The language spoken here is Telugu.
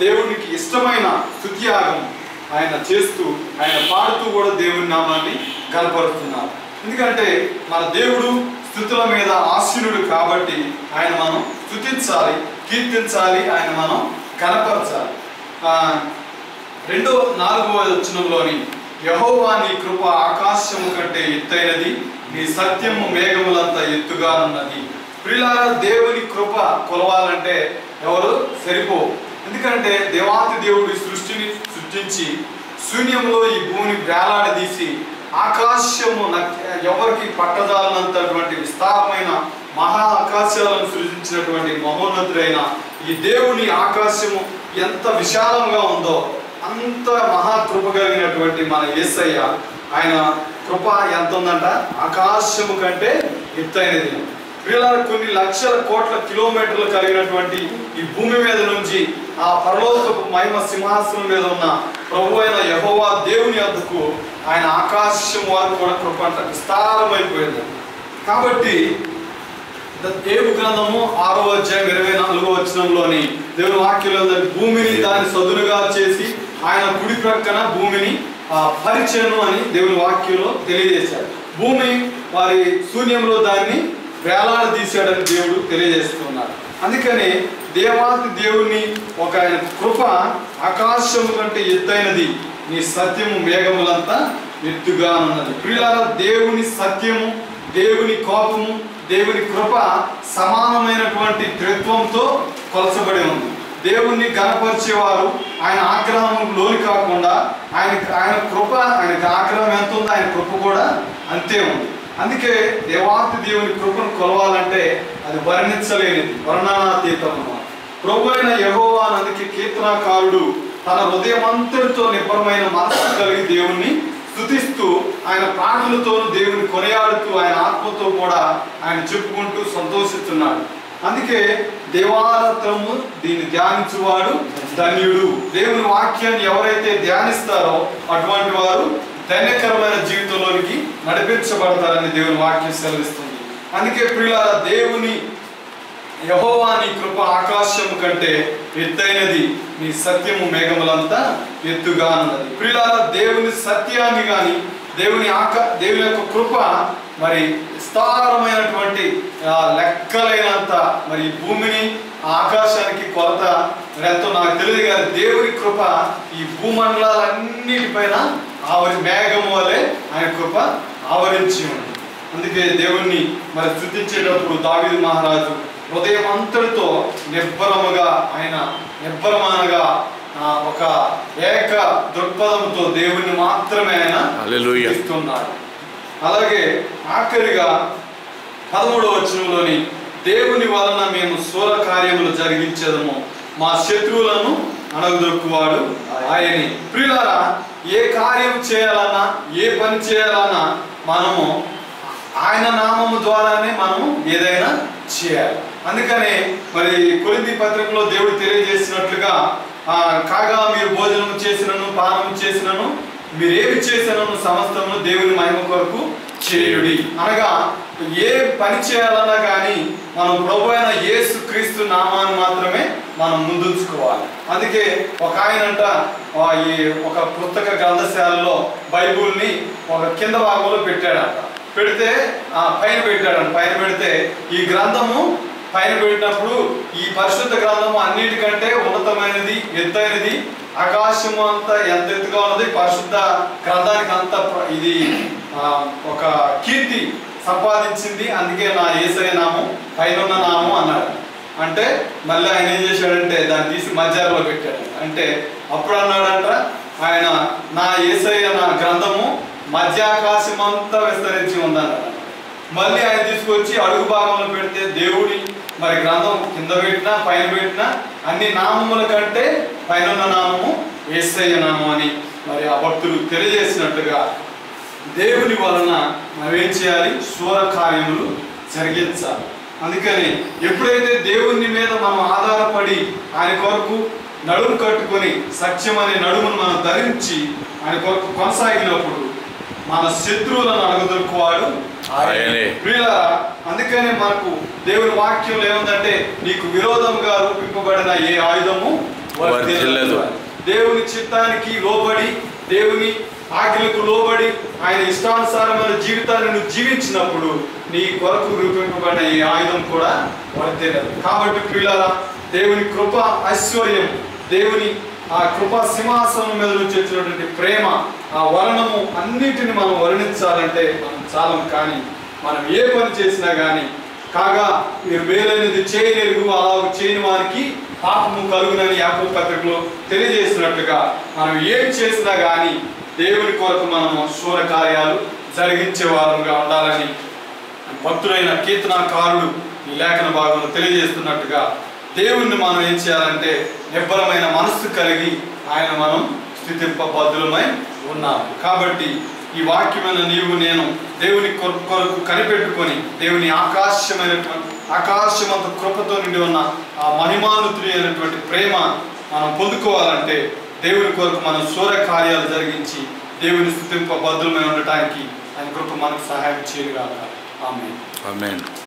దేవునికి ఇష్టమైన స్తుతియాగం ఆయన చేస్తూ ఆయన పాడుతూ కూడా దేవుని నామాన్ని కనపరుస్తున్నారు. ఎందుకంటే మన దేవుడు స్తుతుల మీద ఆసీనుడు కాబట్టి ఆయన మనం స్తుతించాలి, కీర్తించాలి, ఆయన మనం కనపరచాలి. 4వ వచనంలోని యెహోవా నీ కృప ఆకాశము కంటే ఎత్తైనది, నీ సత్యము మేఘములంత ఎత్తుగా ఉన్నది. ప్రియులారా, దేవుని కృప కొలవాలంటే ఎవరు సరిపోవు. ఎందుకంటే దేవాతి దేవుడి సృష్టిని సృష్టించి శూన్యంలో ఈ భూమిని వేలాడదీసి ఆకాశము ఎవరికి పట్టదాలనంతటువంటి విస్తారమైన మహా ఆకాశాలను సృజించినటువంటి మహోన్నతుడైన ఈ దేవుని ఆకాశము ఎంత విశాలంగా ఉందో అంత మహాకృప కలిగినటువంటి మన యేసయ్య ఆయన కృప ఎంత ఉందంట, ఆకాశము కంటే ఎత్తైనది. ప్రియులారా, కొన్ని లక్షల కోట్ల కిలోమీటర్లు కలిగినటువంటి ఈ భూమి మీద నుంచి ఆ పరలోకపు మహిమ సింహాసనం మీద ఉన్న ప్రభు అయిన యెహోవా దేవుని వద్దకు ఆయన ఆకాశం వారు కూడా కృప అంట విస్తారమైపోయింది. కాబట్టి ఏబు గ్రంథము 6వ అధ్యాయం 24వ వచనంలోని దేవుని వాక్యంలో భూమిని దాని సదునుగా చేసి ఆయన కుడి ప్రక్కన భూమిని పరిచయను అని దేవుని వాక్యంలో తెలియజేశాడు. భూమి వారి శూన్యంలో దాన్ని వేలాడదీశాడని దేవుడు తెలియజేస్తున్నాడు. అందుకని దేవాతి దేవుని ఒక ఆయన కృప ఆకాశము కంటే ఎత్తైనది, నీ సత్యము మేఘములంతా ఎత్తుగా ఉన్నది. ప్రియులారా, దేవుని సత్యము, దేవుని కోపము, దేవుని కృప సమానమైనటువంటి త్రిత్వంతో కొలసబడి ఉంది. దేవుణ్ణి గణపరిచేవారు ఆయన ఆగ్రహం లోని కాకుండా ఆయన కృప, ఆయనకి ఆగ్రహం ఎంత ఉందో ఆయన కృప కూడా అంతే ఉంది. అందుకే దేవాతి దేవుని కృపను కొలవాలంటే అది వర్ణించలేనిది, వర్ణనాతీతం. ప్రభు అయిన యెహోవా అందుకే కీర్తనాకారుడు తన హృదయమంతటితో నిబ్బరమైన మనసు కలిగి దేవుణ్ణి స్తుతిస్తూ ఆయన పాటలతోనూ దేవుని కొనియాడుతూ ఆయన ఆత్మతో కూడా ఆయన చెప్పుకుంటూ సంతోషిస్తున్నాడు. అందుకే దేవారాత్రము దీన్ని ధ్యానించువాడు ధన్యుడు. దేవుని వాక్యాన్ని ఎవరైతే ధ్యానిస్తారో అటువంటి వారు ధన్యకరమైన జీవితంలోనికి నడిపించబడతారని దేవుని వాక్యం సెలవిస్తుంది. అందుకే ప్రియులారా, దేవుని యెహోవా నీ కృప ఆకాశము కంటే ఎత్తైనది, నీ సత్యము మేఘములంతా ఎత్తుగా ఉన్నది. ప్రియులారా, దేవుని సత్యాన్ని కానీ దేవుని యొక్క కృప మరి విస్తారమైనటువంటి లెక్కలైనంత మరి భూమిని ఆకాశానికి కొలత ఎంతో నాకు తెలియదు కానీ దేవుని కృప ఈ భూమండలాలన్నిటిపైన మేఘము వలె ఆయన కృప ఆవరించి ఉంది. అందుకే దేవుణ్ణి మరి స్తుతించేటప్పుడు దావీదు మహారాజు హృదయం అంతటితో నిబ్బరమానగా ఒక ఏక దృక్పథంతో దేవుణ్ణి మాత్రమే ఆయన స్తుతిస్తున్నాడు. అలాగే ఆఖరిగా 13వ వచనంలోని దేవుని వలన మేము శూల కార్యములు జరిగించేదము, మా శత్రువులను అణగదొక్కువాడు ఆయనే. ప్రియులారా, ఏ కార్యం చేయాలన్నా ఏ పని చేయాలన్నా మనము ఆయన నామము ద్వారానే మనము ఏదైనా చేయాలి. అందుకనే మరి కొరింథీ పత్రికలో దేవుడు తెలియజేసినట్లుగా కాగా మీరు భోజనం చేసినను పానము చేసినను మీరేమి చేసినను సమస్తము దేవుని మహిమ కొరకు చేయుడి. అనగా ఏ పని చేయాలన్నా కానీ మనం ప్రభు అయిన యేసు క్రీస్తు నామాన్ని మాత్రమే మనం ముందుంచుకోవాలి. అందుకే ఒక ఆయనంట ఒక పుస్తక గ్రంథశాలలో బైబుల్ని ఒక కింద భాగంలో పెట్టాడంట. పెడితే పైన పెట్టాడంట. పైన పెడితే ఈ గ్రంథము పైన పెట్టినప్పుడు ఈ పరిశుద్ధ గ్రంథము అన్నిటికంటే ఉన్నతమైనది, ఎత్తైనది, ఆకాశము అంతా ఎంత ఎత్తుగా ఉన్నది, పరిశుద్ధ గ్రంథానికి అంత ఇది ఒక కీర్తి సంపాదించింది. అందుకే నా యేసయ్య నామం పైనున్న నామం అన్నాడు. అంటే మళ్ళీ ఆయన ఏం చేశాడంటే దాన్ని తీసి మధ్యాహ్నంలో పెట్టాడు. అంటే అప్పుడు అన్నాడంట ఆయన, నా యేసయ్య నా గ్రంథము మధ్యాకాశం అంతా విస్తరించి ఉందన్నాడు. మళ్ళీ ఆయన తీసుకొచ్చి అడుగు భాగంలో పెడితే దేవుడి మరి గ్రంథం కింద పెట్టినా పైన పెట్టినా అన్ని నామముల కంటే పైనున్న నామము యేసయ్య నామం అని మరి ఆ భక్తులు తెలియజేసినట్టుగా దేవుని వలన మనం ఏం చేయాలి? శూల కార్యములు జరిగించాలి. అందుకని ఎప్పుడైతే దేవుని మీద మనం ఆధారపడి ఆయన కొరకు నడుము కట్టుకొని సత్యం అనే నడుమును మనం ధరించి ఆయన కొరకు కొనసాగినప్పుడు మన శత్రువులను అణగదొక్కువాడు ఆయనే. ప్రియులారా, అందుకనే మనకు దేవుని వాక్యంలో ఏముందంటే నీకు విరోధంగా రూపింపబడిన ఏ ఆయుధము వర్ధిల్లదు. దేవుని చిత్తానికి లోబడి, దేవుని ఆజ్ఞలకు లోబడి ఆయన ఇష్టానుసారమైన జీవితాన్ని నువ్వు జీవించినప్పుడు నీ కొరకు రూపింపబడిన ఈ ఆయుధం కూడా వర్ధిల్లదు. కాబట్టి ప్రియులారా, దేవుని కృప ఐశ్వర్యం, దేవుని ఆ కృపా సింహాసనం మీద నుంచి వచ్చినటువంటి ప్రేమ, ఆ వర్ణము అన్నిటిని మనం వర్ణించాలంటే మనం చాలం. కానీ మనం ఏ పని చేసినా కానీ కాగా మీరు మేలైనది చేయలేరు, అలా చేయని వారికి పాపము కలుగునని యాకోబు పత్రికలో తెలియజేసినట్లుగా మనం ఏం చేసినా కానీ దేవుని కొరకు మనము శూర కార్యాలు జరిగించే వారంగా ఉండాలని భక్తుడైన కీర్తనాకారుడు ఈ లేఖన భాగంలో తెలియజేస్తున్నట్టుగా దేవుణ్ణి మనం ఏం చేయాలంటే నిబ్బరమైన మనస్సు కలిగి ఆయన మనం స్తుతింపబద్ధులమై ఉన్నాము. కాబట్టి ఈ వాక్యమైన నీవు నేను దేవుని కొరకు కనిపెట్టుకొని దేవుని ఆకాశమంత కృపతో నిండి ఉన్న ఆ మహిమానుతుడి అయినటువంటి ప్రేమ మనం పొందుకోవాలంటే దేవుని కొరకు మనం శూర కార్యాలు జరిగించి దేవుని స్తుతింపబద్ధులమై ఉండటానికి ఆయన కృప మనకు సహాయం చేయగలగాలి. ఆమేన్.